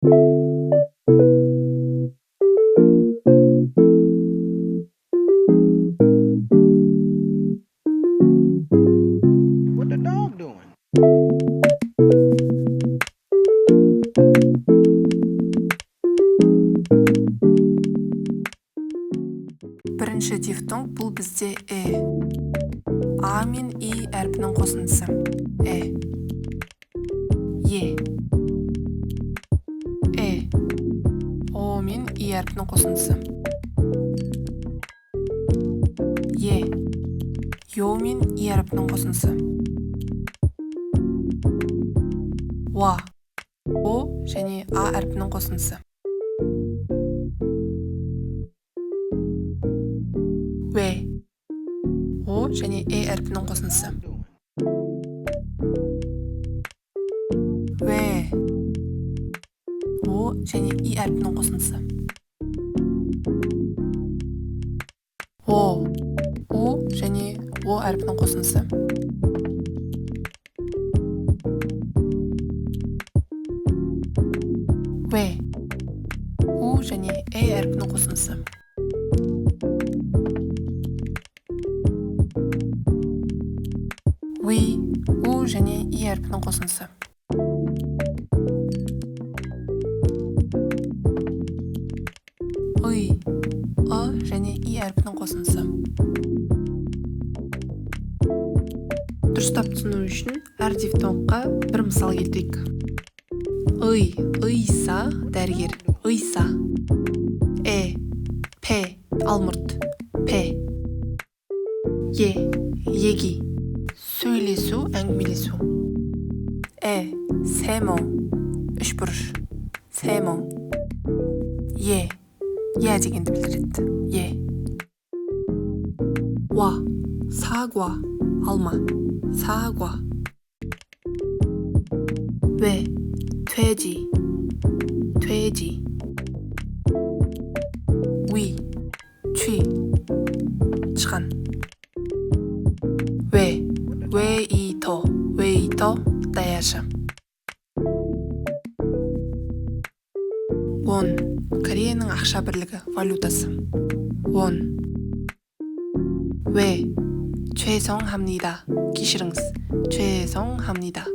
What the dog doing? Бірінші дифтонг бұл бізде А мен И әрпінің қосындысы. Е. О мен И әрпінің қосындысы. Йо мен И әрпінің қосындысы. О және А әрпінің қосындысы. О және әрпінің қосындысы. О және И әрпінің қосындысы. О және О әрпінің қосындысы. У және әрпінің қосындысы. У және И әрпінің қосындысы. Және И әрпінің қосындысы. Дұрыстап түсіну үшін әр дифтонгқа бір мысал келтірейік. Ыйса дәрігер, ыйса. Алмұрт, егі. Сөйлесу, әңгімелесу. Семо, үшбұрыш, семо. Дегенді білдіреді. Сагуа, алма, сагуа. 돼지, 취, 시간. 웨이터, 다야시. Won, Кореяның ақша бірлігі, валютасы. Won. 죄송합니다. кешіріңіз, 죄송합니다.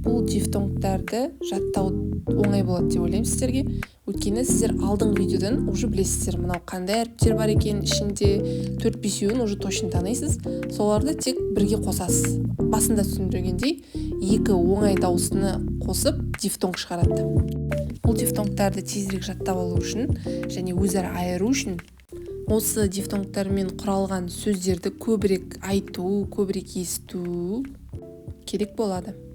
Бұл дифтонгтарды жаттау оңай болады деп ойлаймын сіздерге. Өйткені сіздер алдыңғы видеодан уже білесіздер, мынау қандай әріптер бар екен, ішінде 4-5-еуін уже точно танисыз. Соларды тек бірге қосасыз. Басында түсіндіргендей, 2 оңай дауысыны қосып дифтонг шығарады. Бұл дифтонгтарды тезірек жаттап алу үшін және өзара айыру үшін осы дифтонгтармен құралған сөздерді көбірек айту, көбірек есту керек болады.